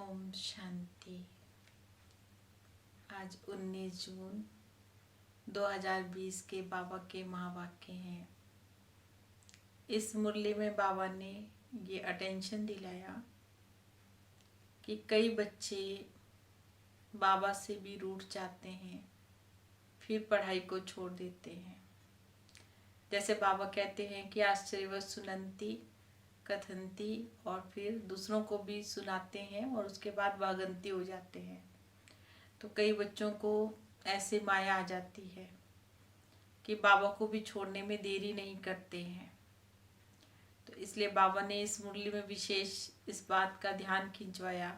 ओम शांति। आज 19 जून 2020 के बाबा के महावाक्य हैं। इस मुरली में बाबा ने ये अटेंशन दिलाया कि कई बच्चे बाबा से भी रूठ जाते हैं, फिर पढ़ाई को छोड़ देते हैं। जैसे बाबा कहते हैं कि आश्चर्यवत सुनंती कथंती, और फिर दूसरों को भी सुनाते हैं और उसके बाद भागंती हो जाते हैं। तो कई बच्चों को ऐसे माया आ जाती है कि बाबा को भी छोड़ने में देरी नहीं करते हैं। तो इसलिए बाबा ने इस मुरली में विशेष इस बात का ध्यान खिंचवाया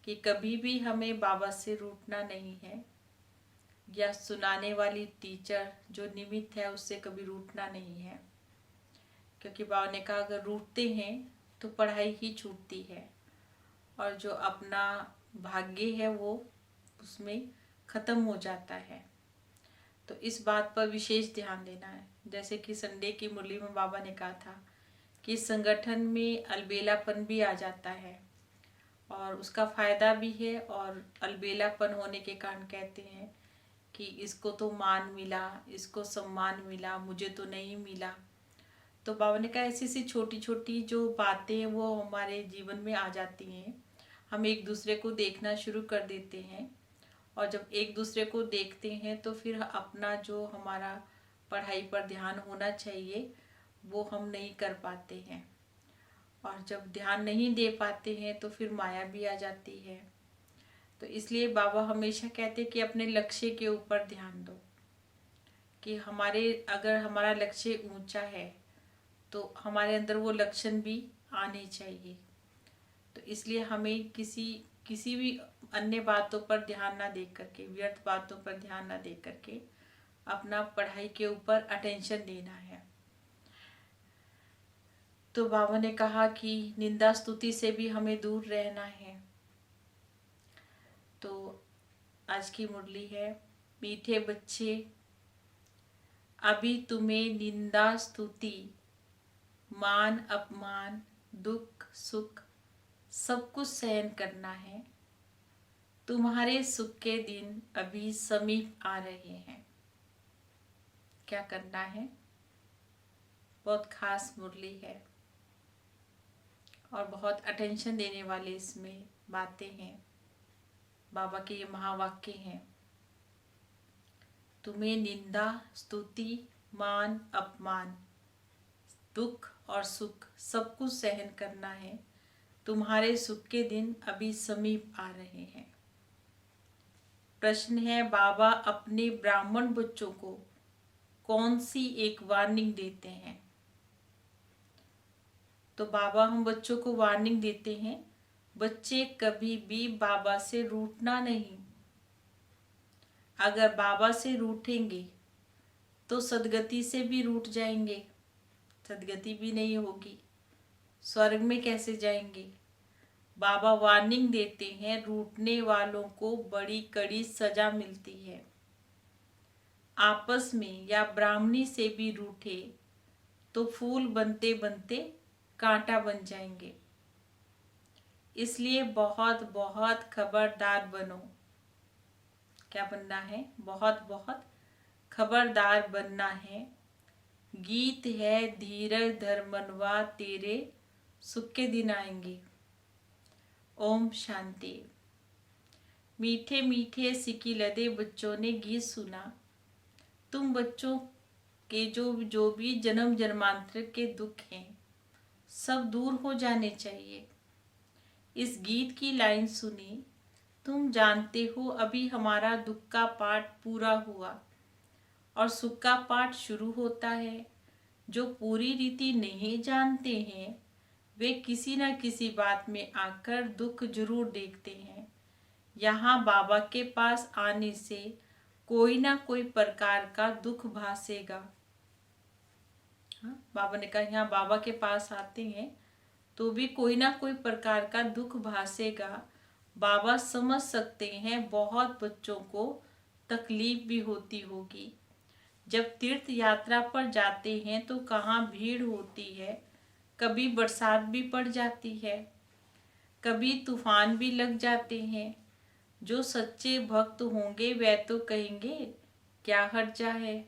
कि कभी भी हमें बाबा से रूठना नहीं है, या सुनाने वाली टीचर जो निमित्त है उससे कभी रूठना नहीं है। क्योंकि बाबा ने कहा अगर रूठते हैं तो पढ़ाई ही छूटती है और जो अपना भाग्य है वो उसमें ख़त्म हो जाता है। तो इस बात पर विशेष ध्यान देना है। जैसे कि संडे की मुरली में बाबा ने कहा था कि संगठन में अलबेलापन भी आ जाता है और उसका फ़ायदा भी है, और अलबेलापन होने के कारण कहते हैं कि इसको तो मान मिला, इसको सम्मान मिला, मुझे तो नहीं मिला। तो बाबा ने कहा ऐसी सी छोटी छोटी जो बातें हैं वो हमारे जीवन में आ जाती हैं। हम एक दूसरे को देखना शुरू कर देते हैं, और जब एक दूसरे को देखते हैं तो फिर अपना जो हमारा पढ़ाई पर ध्यान होना चाहिए वो हम नहीं कर पाते हैं, और जब ध्यान नहीं दे पाते हैं तो फिर माया भी आ जाती है। तो इसलिए बाबा हमेशा कहते हैं कि अपने लक्ष्य के ऊपर ध्यान दो, कि अगर हमारा लक्ष्य ऊंचा है तो हमारे अंदर वो लक्षण भी आने चाहिए। तो इसलिए हमें किसी भी अन्य बातों पर ध्यान ना दे करके, व्यर्थ बातों पर ध्यान ना दे करके अपना पढ़ाई के ऊपर अटेंशन देना है। तो बाबा ने कहा कि निंदा स्तुति से भी हमें दूर रहना है। तो आज की मुरली है, मीठे बच्चे अभी तुम्हें निंदा स्तुति मान अपमान दुख सुख सब कुछ सहन करना है। तुम्हारे सुख के दिन अभी समीप आ रहे हैं। क्या करना है? बहुत खास मुरली है और बहुत अटेंशन देने वाले इसमें बातें हैं। बाबा के ये महावाक्य हैं, तुम्हें निंदा स्तुति मान अपमान दुख और सुख सब कुछ सहन करना है। तुम्हारे सुख के दिन अभी समीप आ रहे हैं। प्रश्न है, बाबा अपने ब्राह्मण बच्चों को कौन सी एक वार्निंग देते हैं? तो बाबा हम बच्चों को वार्निंग देते हैं, बच्चे कभी भी बाबा से रूठना नहीं। अगर बाबा से रूठेंगे तो सदगति से भी रूठ जाएंगे, सदगति भी नहीं होगी, स्वर्ग में कैसे जाएंगे? बाबा वार्निंग देते हैं, रूठने वालों को बड़ी कड़ी सजा मिलती है। आपस में या ब्राह्मणी से भी रूठे तो फूल बनते बनते कांटा बन जाएंगे। इसलिए बहुत बहुत खबरदार बनो। क्या बनना है? बहुत बहुत खबरदार बनना है। गीत है धीरज धर्मनवा, तेरे सुख के दिन आएंगे। ओम शांति। मीठे मीठे सिकी लदे बच्चों ने गीत सुना। तुम बच्चों के जो भी जन्म जन्मांतर के दुख हैं सब दूर हो जाने चाहिए। इस गीत की लाइन सुनी, तुम जानते हो अभी हमारा दुख का पाठ पूरा हुआ और सुख का पाठ शुरू होता है। जो पूरी रीति नहीं जानते हैं वे किसी न किसी बात में आकर दुख जरूर देखते हैं। यहाँ बाबा के पास आने से कोई ना कोई प्रकार का दुख भासेगा। बाबा ने कहा यहाँ बाबा के पास आते हैं तो भी कोई ना कोई प्रकार का दुख भासेगा। बाबा समझ सकते हैं बहुत बच्चों को तकलीफ भी होती होगी। जब तीर्थ यात्रा पर जाते हैं तो कहाँ भीड़ होती है, कभी बरसात भी पड़ जाती है। कभी तूफान भी लग जाते हैं। जो सच्चे भक्त होंगे वह तो कहेंगे क्या हर्जा है।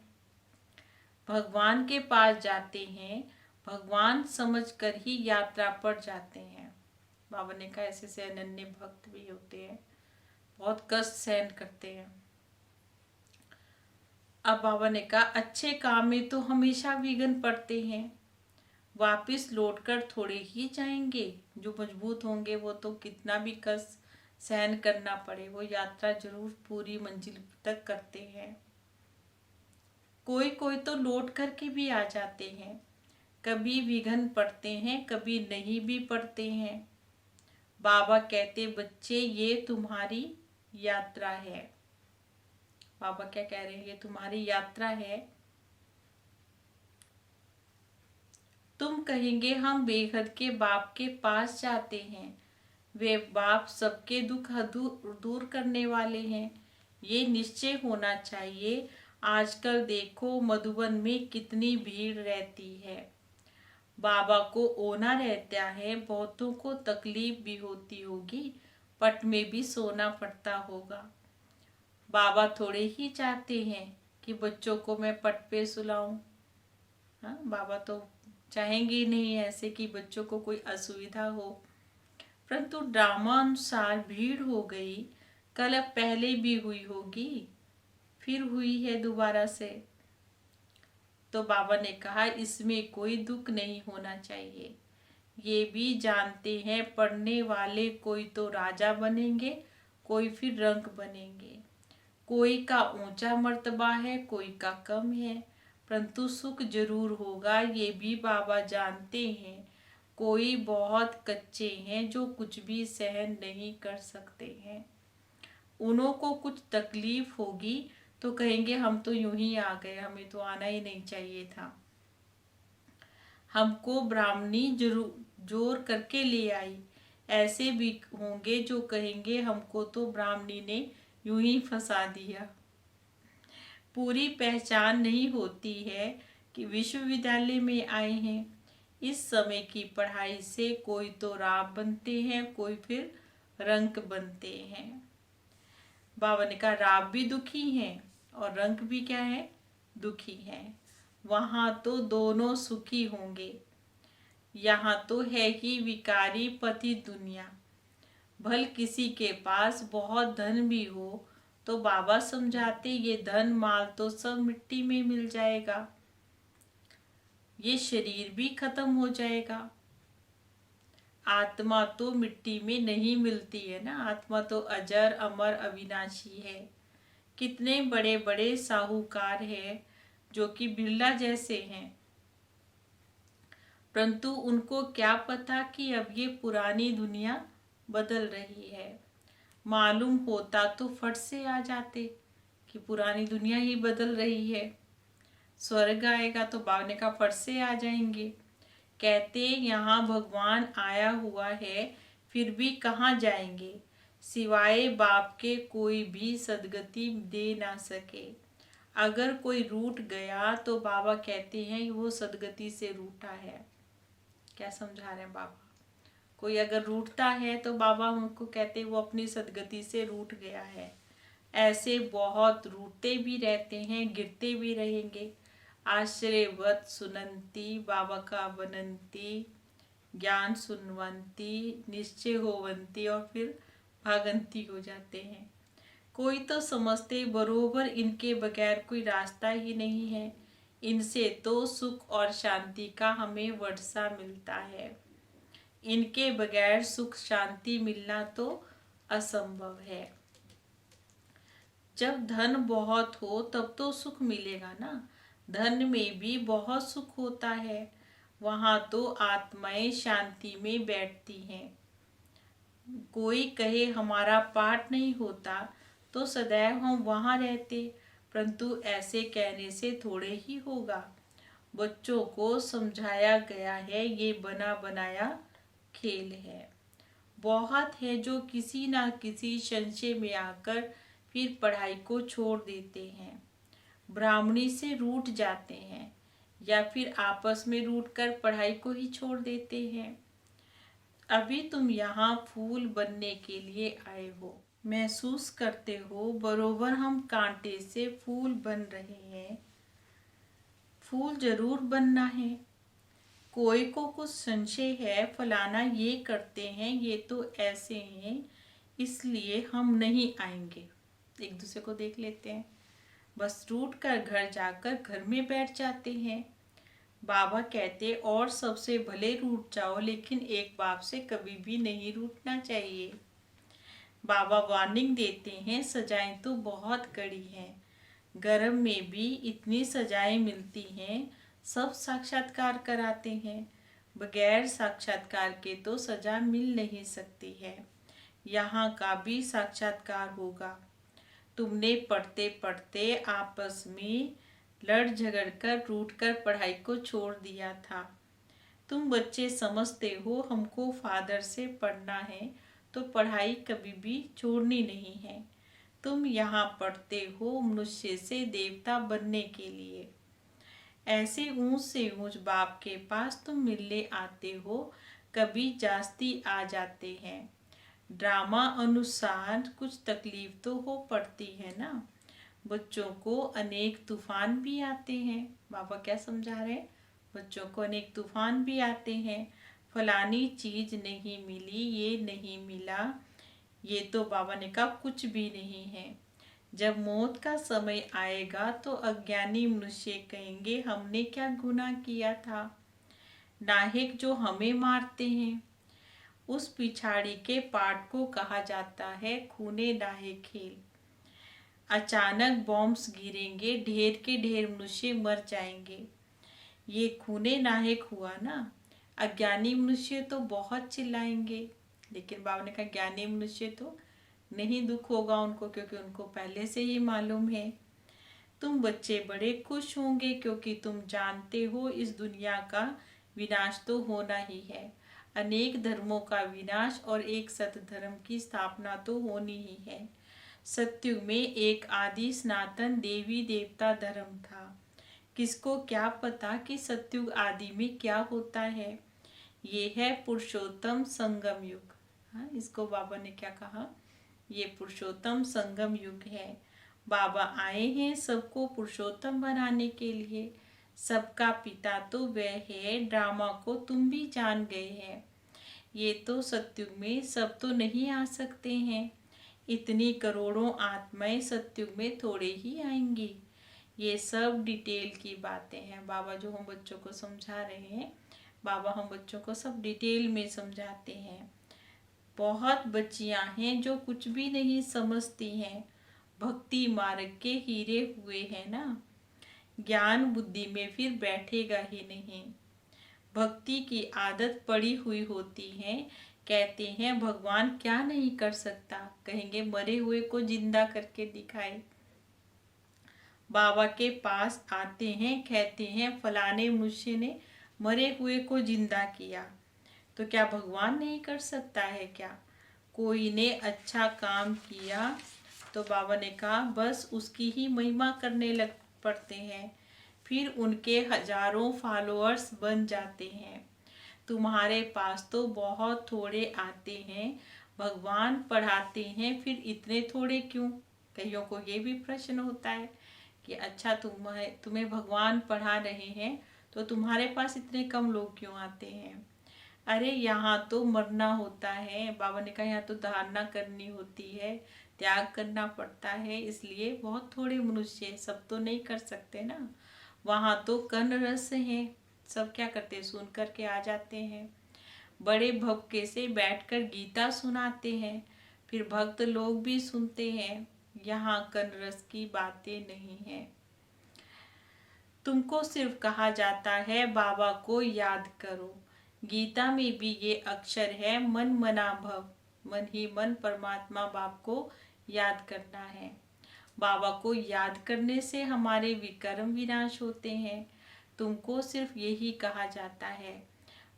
भगवान के पास जाते हैं, भगवान समझकर ही यात्रा पर जाते हैं। बाबा ने कहा ऐसे से अनन्य भक्त भी होते हैं, बहुत कष्ट सहन करते हैं। अब बाबा ने कहा अच्छे काम में तो हमेशा विघ्न पड़ते हैं, वापिस लौटकर थोड़े ही जाएंगे। जो मजबूत होंगे वो तो कितना भी कष्ट सहन करना पड़े वो यात्रा जरूर पूरी मंजिल तक करते हैं। कोई कोई तो लौट करके भी आ जाते हैं, कभी विघ्न पड़ते हैं कभी नहीं भी पड़ते हैं। बाबा कहते बच्चे ये तुम्हारी यात्रा है। बाबा क्या कह रहे हैं, ये तुम्हारी यात्रा है। तुम कहेंगे हम बेहद के बाप के पास जाते हैं, वे बाप सबके दुख दूर करने वाले हैं। ये निश्चय होना चाहिए। आजकल देखो मधुबन में कितनी भीड़ रहती है, बाबा को ओना रहता है, बहुतों को तकलीफ भी होती होगी, पट में भी सोना पड़ता होगा। बाबा थोड़े ही चाहते हैं कि बच्चों को मैं पट पे सुलाऊं। हाँ, बाबा तो चाहेंगे नहीं ऐसे कि बच्चों को कोई असुविधा हो। परंतु ड्रामा अनुसार भीड़ हो गई, कल अब पहले भी हुई होगी, फिर हुई है दोबारा से। तो बाबा ने कहा इसमें कोई दुख नहीं होना चाहिए। ये भी जानते हैं पढ़ने वाले कोई तो राजा बनेंगे, कोई फिर रंक बनेंगे। कोई का ऊंचा मर्तबा है, कोई का कम है, परंतु सुख जरूर होगा ये भी बाबा जानते हैं। कोई बहुत कच्चे हैं जो कुछ भी सहन नहीं कर सकते हैं, उन्हों को कुछ तकलीफ होगी तो कहेंगे हम तो यूं ही आ गए, हमें तो आना ही नहीं चाहिए था, हमको ब्राह्मणी जरूर जोर करके ले आई। ऐसे भी होंगे जो कहेंगे हमको तो ब्राह्मणी ने यूं ही फंसा दिया। पूरी पहचान नहीं होती है कि विश्वविद्यालय में आए हैं। इस समय की पढ़ाई से कोई तो राव बनते हैं, कोई फिर रंक बनते हैं। बाबा ने कहा राव भी दुखी हैं और रंक भी क्या है, दुखी हैं। वहां तो दोनों सुखी होंगे। यहाँ तो है ही विकारी पति दुनिया। भल किसी के पास बहुत धन भी हो तो बाबा समझाते ये धन माल तो सब मिट्टी में मिल जाएगा, ये शरीर भी खत्म हो जाएगा। आत्मा तो मिट्टी में नहीं मिलती है ना, आत्मा तो अजर अमर अविनाशी है। कितने बड़े बड़े साहूकार हैं जो कि बिरला जैसे हैं, परंतु उनको क्या पता कि अब ये पुरानी दुनिया बदल रही है। मालूम होता तो फट से आ जाते कि पुरानी दुनिया ही बदल रही है, स्वर्ग आएगा तो बावने का फट से आ जाएंगे। कहते यहाँ भगवान आया हुआ है, फिर भी कहाँ जाएंगे, सिवाय बाप के कोई भी सदगति दे ना सके। अगर कोई रूठ गया तो बाबा कहते हैं वो सदगति से रूठा है। क्या समझा रहे हैं बाबा, कोई अगर रूठता है तो बाबा उनको कहते हैं वो अपनी सदगति से रूठ गया है। ऐसे बहुत रूठते भी रहते हैं, गिरते भी रहेंगे। आश्रयवत सुनंती बाबा का बनंती, ज्ञान सुनवंती, निश्चय होवंती और फिर भागंती हो जाते हैं। कोई तो समझते बरोबर इनके बगैर कोई रास्ता ही नहीं है, इनसे तो सुख और शांति का हमें वर्षा मिलता है, इनके बगैर सुख शांति मिलना तो असंभव है। जब धन बहुत हो तब तो सुख मिलेगा ना, धन में भी बहुत सुख होता है, वहां तो आत्माएं शांति में बैठती हैं। कोई कहे हमारा पाठ नहीं होता तो सदैव हम वहां रहते, परंतु ऐसे कहने से थोड़े ही होगा। बच्चों को समझाया गया है ये बना बनाया खेल है। बहुत है जो किसी ना किसी संशय में आकर फिर पढ़ाई को छोड़ देते हैं, ब्राह्मणी से रूठ जाते हैं या फिर आपस में रूठ कर पढ़ाई को ही छोड़ देते हैं। अभी तुम यहाँ फूल बनने के लिए आए हो। महसूस करते हो बरोबर हम कांटे से फूल बन रहे हैं। फूल जरूर बनना है। कोई को कुछ संशय है, फलाना ये करते हैं, ये तो ऐसे हैं, इसलिए हम नहीं आएंगे। एक दूसरे को देख लेते हैं, बस रूठ कर घर जाकर घर में बैठ जाते हैं। बाबा कहते और सबसे भले रूठ जाओ, लेकिन एक बाप से कभी भी नहीं रूठना चाहिए। बाबा वार्निंग देते हैं, सजाएं तो बहुत कड़ी हैं। गर्भ में भी इतनी सजाएं मिलती हैं, सब साक्षात्कार कराते हैं। बगैर साक्षात्कार के तो सजा मिल नहीं सकती है। यहाँ का भी साक्षात्कार होगा। तुमने पढ़ते पढ़ते आपस में लड़ झगड़ कर रूठ कर पढ़ाई को छोड़ दिया था। तुम बच्चे समझते हो हमको फादर से पढ़ना है, तो पढ़ाई कभी भी छोड़नी नहीं है। तुम यहाँ पढ़ते हो मनुष्य से देवता बनने के लिए। ऐसे ऊंच से ऊंच बाप के पास तुम मिलने आते हो, कभी जास्ती आ जाते हैं। ड्रामा अनुसार कुछ तकलीफ तो हो पड़ती है ना। बच्चों को अनेक तूफान भी आते हैं। बाबा क्या समझा रहे हैं? बच्चों को अनेक तूफान भी आते हैं। फलानी चीज नहीं मिली, ये नहीं मिला, ये तो बाबा ने कहा कुछ भी नहीं है। जब मौत का समय आएगा तो अज्ञानी मनुष्य कहेंगे हमने क्या गुनाह किया था। नाहिक जो हमें मारते हैं, उस पिछाड़ी के पाठ को कहा जाता है खूने नाहे खेल। अचानक बॉम्ब्स गिरेंगे, ढेर के ढेर मनुष्य मर जाएंगे। ये खूने नाहक हुआ ना। अज्ञानी मनुष्य तो बहुत चिल्लाएंगे, लेकिन बाबा ने कहा ज्ञानी मनुष्य तो नहीं दुख होगा उनको, क्योंकि उनको पहले से ही मालूम है। तुम बच्चे बड़े खुश होंगे, क्योंकि तुम जानते हो इस दुनिया का विनाश तो होना ही है। अनेक धर्मों का विनाश और एक सत धर्म की स्थापना तो होनी ही है। सत्युग में एक आदि सनातन देवी देवता धर्म था। किसको क्या पता कि सत्युग आदि में क्या होता है। ये है पुरुषोत्तम संगम युग। हाँ, इसको बाबा ने क्या कहा? ये पुरुषोत्तम संगम युग है। बाबा आए हैं सबको पुरुषोत्तम बनाने के लिए। सबका पिता तो वह है, ड्रामा को तुम भी जान गए हैं। ये तो सत्युग में सब तो नहीं आ सकते हैं। इतनी करोड़ों आत्माएं सत्युग में थोड़े ही आएंगी। ये सब डिटेल की बातें हैं। बाबा जो हम बच्चों को समझा रहे हैं, बाबा हम बच्चों को सब डिटेल में समझाते हैं। बहुत बच्चियां हैं जो कुछ भी नहीं समझती हैं, भक्ति मार्ग के हीरे हुए हैं ना। ज्ञान बुद्धि में फिर बैठेगा ही नहीं। भक्ति की आदत पड़ी हुई होती है। कहते हैं भगवान क्या नहीं कर सकता, कहेंगे मरे हुए को जिंदा करके दिखाए। बाबा के पास आते हैं, कहते हैं फलाने मनुष्य ने मरे हुए को जिंदा किया, तो क्या भगवान नहीं कर सकता है क्या? कोई ने अच्छा काम किया तो बाबा ने कहा बस उसकी ही महिमा करने लग पड़ते हैं, फिर उनके हजारों फॉलोअर्स बन जाते हैं। तुम्हारे पास तो बहुत थोड़े आते हैं, भगवान पढ़ाते हैं, फिर इतने थोड़े क्यों? कईयों को ये भी प्रश्न होता है कि अच्छा तुम्हें भगवान पढ़ा रहे हैं तो तुम्हारे पास इतने कम लोग क्यों आते हैं? अरे यहाँ तो मरना होता है। बाबा ने कहा यहाँ तो धारणा करनी होती है, त्याग करना पड़ता है, इसलिए बहुत थोड़े मनुष्य, सब तो नहीं कर सकते ना। वहाँ तो कर्ण रस है, सब क्या करते हैं सुन करके आ जाते हैं। बड़े भक्के से बैठकर गीता सुनाते हैं, फिर भक्त लोग भी सुनते हैं। यहाँ कर्ण रस की बातें नहीं है। तुमको सिर्फ कहा जाता है बाबा को याद करो। गीता में भी ये अक्षर है मन मना भव, मन ही मन परमात्मा बाप को याद करना है। बाबा को याद करने से हमारे विकर्म विनाश होते हैं। तुमको सिर्फ यही कहा जाता है।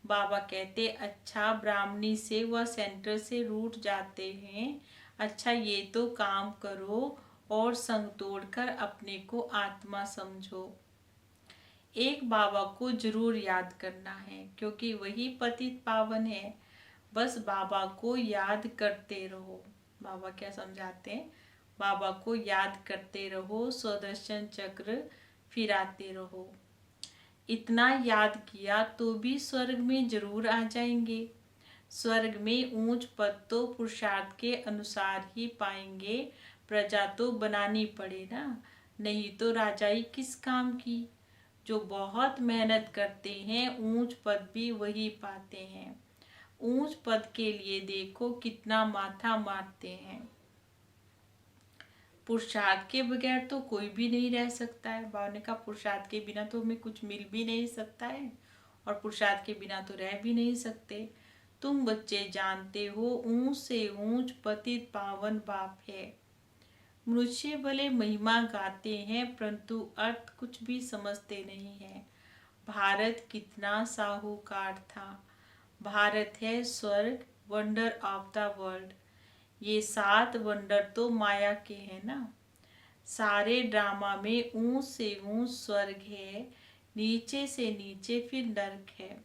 बाबा कहते अच्छा ब्राह्मणी से व सेंटर से रूठ जाते हैं, अच्छा ये तो काम करो और संग तोड़कर अपने को आत्मा समझो। एक बाबा को जरूर याद करना है, क्योंकि वही पतित पावन है। बस बाबा को याद करते रहो। बाबा क्या समझाते हैं? बाबा को याद करते रहो, सुदर्शन चक्र फिराते रहो। इतना याद किया तो भी स्वर्ग में जरूर आ जाएंगे। स्वर्ग में ऊंच पद तो पुरुषार्थ के अनुसार ही पाएंगे। प्रजा तो बनानी पड़े ना, नहीं तो राजाई किस काम की। जो बहुत मेहनत करते हैं ऊंच पद भी वही पाते हैं। ऊंच पद के लिए देखो कितना माथा मारते हैं। पुरुषार्थ के बगैर तो कोई भी नहीं रह सकता है। बाबा ने कहा पुरुषार्थ के बिना तो हमें कुछ मिल भी नहीं सकता है, और पुरुषार्थ के बिना तो रह भी नहीं सकते। तुम बच्चे जानते हो ऊंच से ऊंच पतित पावन बाप है। मनुष्य भले महिमा गाते हैं परंतु अर्थ कुछ भी समझते नहीं है। भारत कितना साहूकार था। भारत है स्वर्ग, वंडर ऑफ द वर्ल्ड। ये 7 वंडर तो माया के हैं ना। सारे ड्रामा में ऊंच से ऊंच स्वर्ग है, नीचे से नीचे फिर नर्क है।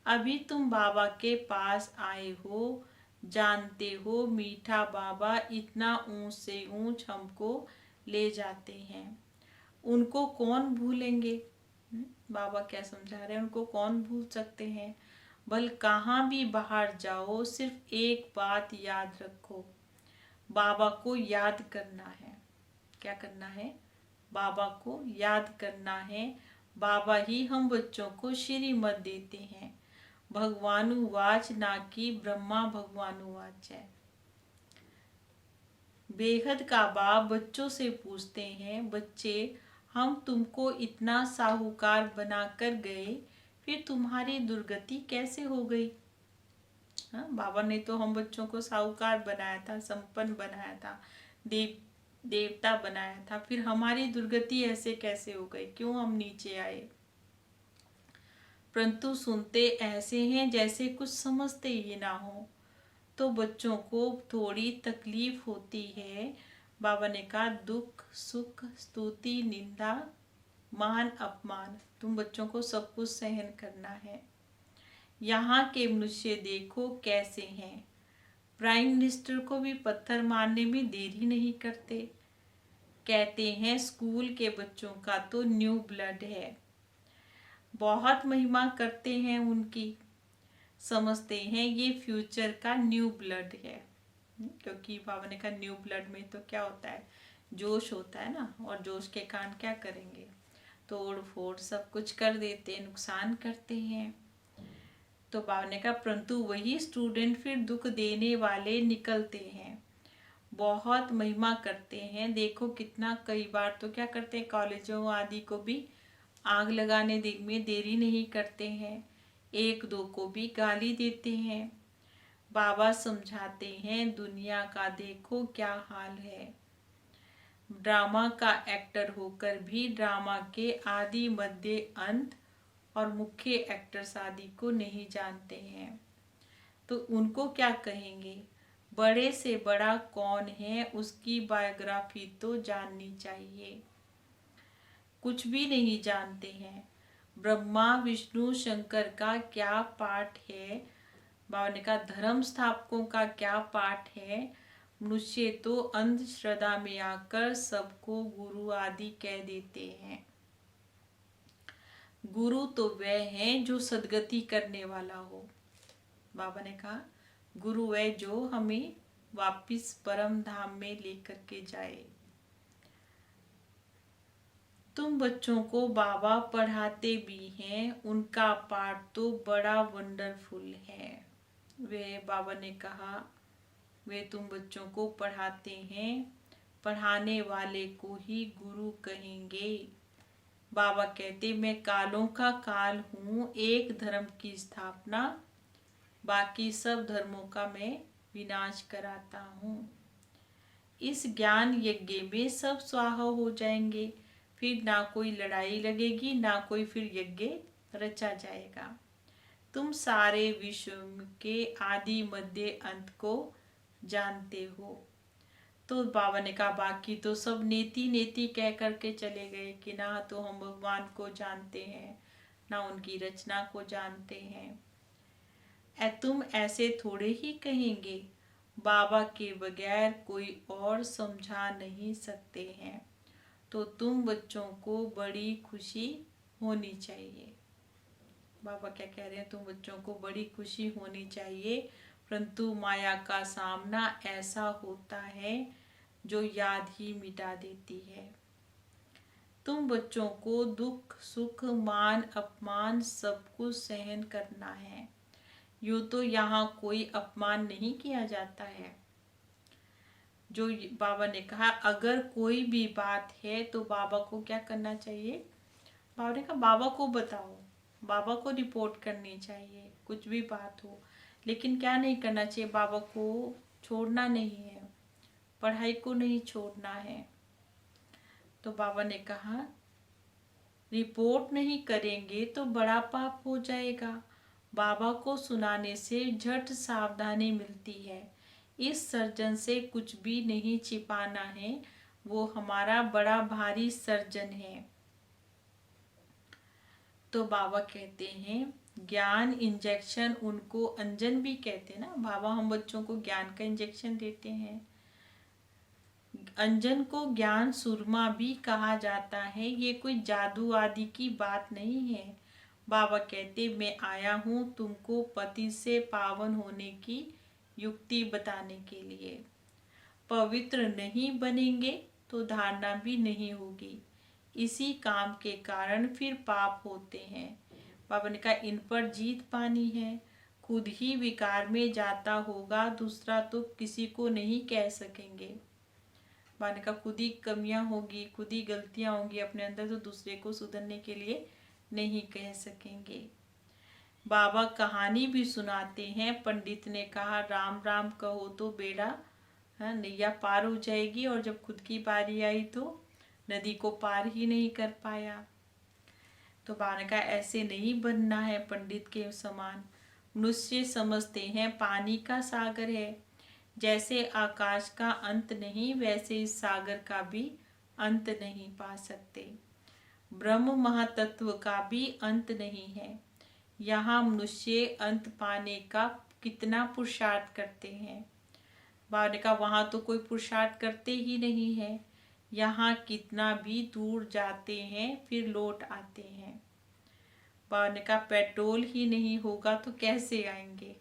अभी तुम बाबा के पास आए हो, जानते हो मीठा बाबा इतना ऊंच से ऊंच हमको ले जाते हैं। उनको कौन भूलेंगे? बाबा क्या समझा रहे हैं? उनको कौन भूल सकते हैं? भल कहाँ भी बाहर जाओ सिर्फ एक बात याद रखो, बाबा को याद करना है। क्या करना है? बाबा को याद करना है। बाबा ही हम बच्चों को श्रीमत देते हैं। भगवानुवाच ना कि ब्रह्मा भगवानुवाच है। बेहद का बाप बच्चों से पूछते हैं, बच्चे हम तुमको इतना साहूकार बनाकर गए, फिर तुम्हारी दुर्गति कैसे हो गई? हाँ, बाबा ने तो हम बच्चों को साहूकार बनाया था, संपन्न बनाया था, देवता बनाया था, फिर हमारी दुर्गति ऐसे कैसे हो गई? क्यों हम नीचे आए? परंतु सुनते ऐसे हैं जैसे कुछ समझते ही ना हो। तो बच्चों को थोड़ी तकलीफ होती है। बाबा ने कहा दुख सुख स्तुति निंदा मान अपमान तुम बच्चों को सब कुछ सहन करना है। यहाँ के मनुष्य देखो कैसे हैं। प्राइम मिनिस्टर को भी पत्थर मारने में देरी नहीं करते। कहते हैं स्कूल के बच्चों का तो न्यू ब्लड है। बहुत महिमा करते हैं उनकी, समझते हैं ये फ्यूचर का न्यू ब्लड है। क्योंकि बाबा ने कहा न्यू ब्लड में तो क्या होता है? जोश होता है ना, और जोश के कारण क्या करेंगे? तोड़ फोड़ सब कुछ कर देते हैं, नुकसान करते हैं। तो बाबा ने कहा परंतु वही स्टूडेंट फिर दुख देने वाले निकलते हैं। बहुत महिमा करते हैं। देखो कितना कई बार तो क्या करते हैं, कॉलेजों आदि को भी आग लगाने में देरी नहीं करते हैं। एक दो को भी गाली देते हैं। बाबा समझाते हैं दुनिया का देखो क्या हाल है। ड्रामा का एक्टर होकर भी ड्रामा के आदि मध्य अंत और मुख्य एक्टर्स आदि को नहीं जानते हैं, तो उनको क्या कहेंगे? बड़े से बड़ा कौन है उसकी बायोग्राफी तो जाननी चाहिए। कुछ भी नहीं जानते हैं। ब्रह्मा विष्णु शंकर का क्या पाठ है? बाबा ने कहा धर्म स्थापकों का क्या पाठ है? मनुष्य तो अंधश्रद्धा में आकर सबको गुरु आदि कह देते हैं। गुरु तो वह है जो सदगति करने वाला हो। बाबा ने कहा गुरु वह जो हमें वापिस परम धाम में लेकर के जाए। तुम बच्चों को बाबा पढ़ाते भी हैं, उनका पाठ तो बड़ा वंडरफुल है। वे बाबा ने कहा वे तुम बच्चों को पढ़ाते हैं, पढ़ाने वाले को ही गुरु कहेंगे। बाबा कहते मैं कालों का काल हूँ, एक धर्म की स्थापना, बाकी सब धर्मों का मैं विनाश कराता हूँ। इस ज्ञान यज्ञ में सब स्वाहा हो जाएंगे, फिर ना कोई लड़ाई लगेगी, ना कोई फिर यज्ञ रचा जाएगा। तुम सारे विश्व के आदि मध्य अंत को जानते हो। तो बाबा ने कहा बाकी तो सब नेति नेति कह करके चले गए कि ना तो हम भगवान को जानते हैं, ना उनकी रचना को जानते हैं। तुम ऐसे थोड़े ही कहेंगे, बाबा के बगैर कोई और समझा नहीं सकते हैं, तो तुम बच्चों को बड़ी खुशी होनी चाहिए। बाबा क्या कह रहे हैं, तुम बच्चों को बड़ी खुशी होनी चाहिए, परंतु माया का सामना ऐसा होता है जो याद ही मिटा देती है। तुम बच्चों को दुख सुख मान अपमान सब कुछ सहन करना है। यूँ तो यहाँ कोई अपमान नहीं किया जाता है। जो बाबा ने कहा अगर कोई भी बात है तो बाबा को क्या करना चाहिए, बाबा ने कहा बाबा को बताओ, बाबा को रिपोर्ट करनी चाहिए, कुछ भी बात हो। लेकिन क्या नहीं करना चाहिए, बाबा को छोड़ना नहीं है, पढ़ाई को नहीं छोड़ना है। तो बाबा ने कहा रिपोर्ट नहीं करेंगे तो बड़ा पाप हो जाएगा। बाबा को सुनाने से झट सावधानी मिलती है। इस सर्जन से कुछ भी नहीं छिपाना है, वो हमारा बड़ा भारी सर्जन है। तो बाबा कहते हैं ज्ञान इंजेक्शन, उनको अंजन भी कहते हैं ना। बाबा हम बच्चों को ज्ञान का इंजेक्शन देते हैं। अंजन को ज्ञान सुरमा भी कहा जाता है। ये कोई जादू आदि की बात नहीं है। बाबा कहते मैं आया हूँ तुमको पति से पावन होने की युक्ति बताने के लिए। पवित्र नहीं बनेंगे तो धारणा भी नहीं होगी। इसी काम के कारण फिर पाप होते हैं। बाबा ने कहा इन पर जीत पानी है। खुद ही विकार में जाता होगा, दूसरा तो किसी को नहीं कह सकेंगे। बाबा ने कहा खुद ही कमियां होगी, खुद ही गलतियां होंगी अपने अंदर, तो दूसरे को सुधरने के लिए नहीं कह सकेंगे। बाबा कहानी भी सुनाते हैं। पंडित ने कहा राम राम कहो तो बेड़ा नैया पार हो जाएगी, और जब खुद की बारी आई तो नदी को पार ही नहीं कर पाया। तो बाबा ने कहा ऐसे नहीं बनना है पंडित के समान। मनुष्य समझते हैं पानी का सागर है, जैसे आकाश का अंत नहीं वैसे इस सागर का भी अंत नहीं पा सकते। ब्रह्म महातत्व का भी अंत नहीं है। यहाँ मनुष्य अंत पाने का कितना पुरुषार्थ करते हैं। बाबा ने कहा वहाँ तो कोई पुरुषार्थ करते ही नहीं है। यहाँ कितना भी दूर जाते हैं फिर लौट आते हैं। बाबा ने कहा पेट्रोल ही नहीं होगा तो कैसे आएंगे।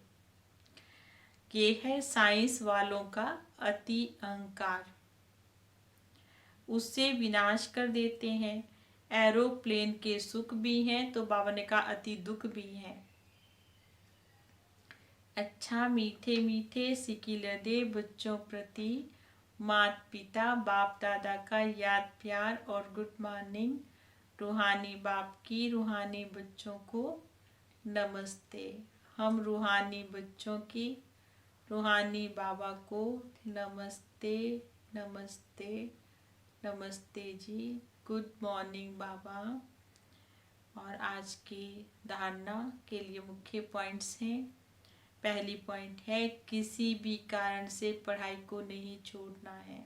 ये है साइंस वालों का अति अहंकार, उससे विनाश कर देते हैं। एरोप्लेन के सुख भी हैं तो बाबा ने कहा अति दुख भी हैं। अच्छा मीठे मीठे सिकिल दे बच्चों प्रति माता पिता बाप दादा का याद प्यार और गुड मॉर्निंग। रूहानी बाप की रूहानी बच्चों को नमस्ते। हम रूहानी बच्चों की रूहानी बाबा को नमस्ते नमस्ते नमस्ते जी। गुड मॉर्निंग बाबा। और आज की धारणा के लिए मुख्य पॉइंट्स हैं। पहली पॉइंट है किसी भी कारण से पढ़ाई को नहीं छोड़ना है।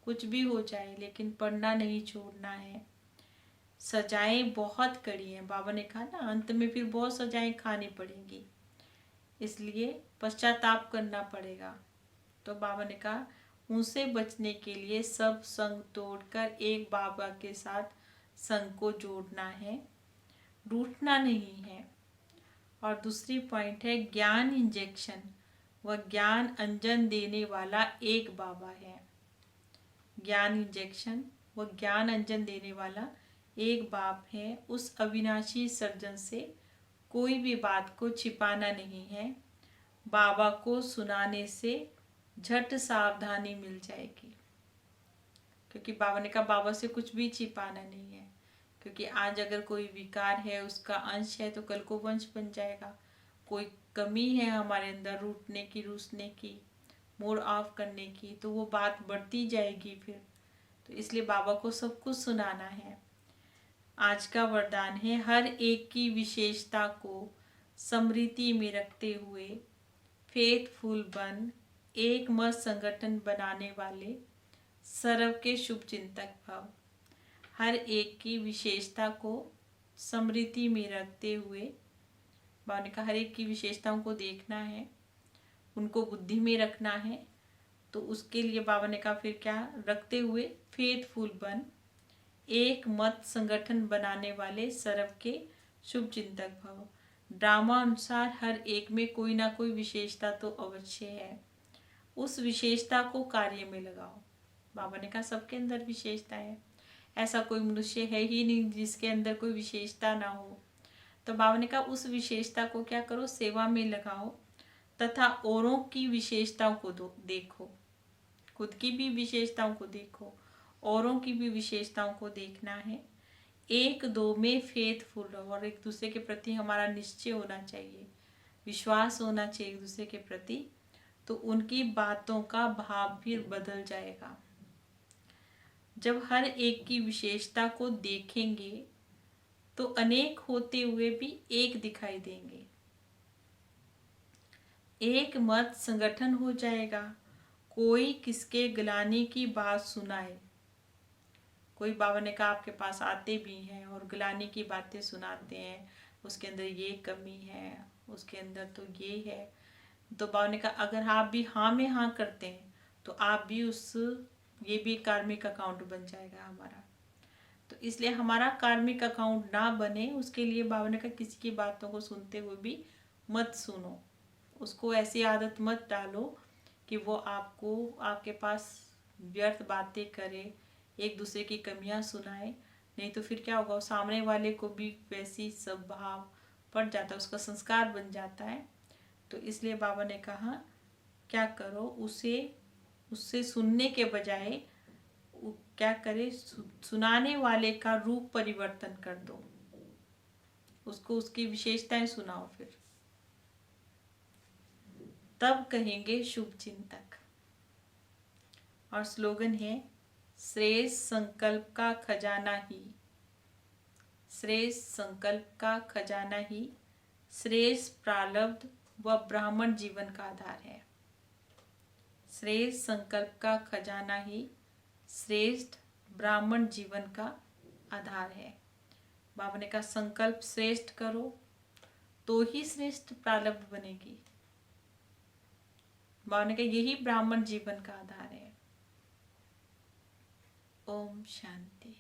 कुछ भी हो जाए लेकिन पढ़ना नहीं छोड़ना है। सजाएं बहुत कड़ी हैं, बाबा ने कहा ना अंत में फिर बहुत सजाएं खानी पड़ेंगी, इसलिए पश्चाताप करना पड़ेगा। तो बाबा ने कहा उनसे बचने के लिए सब संग तोड़कर एक बाबा के साथ संग को जोड़ना है, रूठना नहीं है। और दूसरी पॉइंट है ज्ञान इंजेक्शन, वह ज्ञान अंजन देने वाला एक बाबा है। ज्ञान इंजेक्शन वह ज्ञान अंजन देने वाला एक बाप है। उस अविनाशी सर्जन से कोई भी बात को छिपाना नहीं है। बाबा को सुनाने से झट सावधानी मिल जाएगी, क्योंकि बाबा ने कहा बाबा से कुछ भी छिपाना नहीं है। क्योंकि आज अगर कोई विकार है उसका अंश है तो कल को वंश बन जाएगा। कोई कमी है हमारे अंदर रूठने की, रूसने की, मूड ऑफ करने की, तो वो बात बढ़ती जाएगी फिर। तो इसलिए बाबा को सब कुछ सुनाना है। आज का वरदान है हर एक की विशेषता को स्मृति में रखते हुए फेथफुल बन एक मत संगठन बनाने वाले सर्व के शुभ चिंतक भव। हर एक की विशेषता को स्मृति में रखते हुए बाबा ने कहा हर एक की विशेषताओं को देखना है, उनको बुद्धि में रखना है। तो उसके लिए बाबा ने कहा फिर क्या रखते हुए फेथफुल बन, एक मत संगठन बनाने वाले सर्व के शुभ चिंतक भव। ड्रामा अनुसार हर एक में कोई ना कोई विशेषता तो अवश्य है, उस विशेषता को कार्य में लगाओ। बाबा ने कहा सबके अंदर विशेषता है, ऐसा कोई मनुष्य है ही नहीं जिसके अंदर कोई विशेषता ना हो। तो बाबा ने कहा उस विशेषता को क्या करो, सेवा में लगाओ तथा औरों की विशेषताओं को देखो, खुद की भी विशेषताओं को देखो, औरों की भी विशेषताओं को देखना है। एक दो में फेथफुल रहो, और एक दूसरे के प्रति हमारा निश्चय होना चाहिए, विश्वास होना चाहिए एक दूसरे के प्रति। तो उनकी बातों का भाव फिर बदल जाएगा। जब हर एक की विशेषता को देखेंगे तो अनेक होते हुए भी एक दिखाई देंगे, एक मत संगठन हो जाएगा। कोई किसके गिलानी की बात सुनाए, कोई बाबा ने कहा आपके पास आते भी हैं और गिलानी की बातें सुनाते हैं, उसके अंदर ये कमी है, उसके अंदर तो ये है। तो बाबा ने कहा अगर आप भी हाँ में हाँ करते हैं तो आप भी ये भी कार्मिक अकाउंट बन जाएगा हमारा। तो इसलिए हमारा कार्मिक अकाउंट ना बने उसके लिए बाबा ने कहा किसी की बातों को सुनते हुए भी मत सुनो, उसको ऐसी आदत मत डालो कि वो आपको आपके पास व्यर्थ बातें करे, एक दूसरे की कमियां सुनाए। नहीं तो फिर क्या होगा, सामने वाले को भी वैसी स्वभाव पड़ जाता है, उसका संस्कार बन जाता है। तो इसलिए बाबा ने कहा क्या करो, उससे सुनने के बजाय क्या करे, सुनाने वाले का रूप परिवर्तन कर दो, उसको उसकी विशेषताएं सुनाओ, फिर तब कहेंगे शुभ चिंतक। और स्लोगन है श्रेष्ठ संकल्प का खजाना ही, श्रेष्ठ संकल्प का खजाना ही श्रेष्ठ प्रारब्ध व ब्राह्मण जीवन का आधार है। श्रेष्ठ संकल्प का खजाना ही श्रेष्ठ ब्राह्मण जीवन का आधार है। बाबा ने कहा संकल्प श्रेष्ठ करो तो ही श्रेष्ठ प्रारब्ध बनेगी। बाबा ने कहा यही ब्राह्मण जीवन का आधार है। ओम शांति।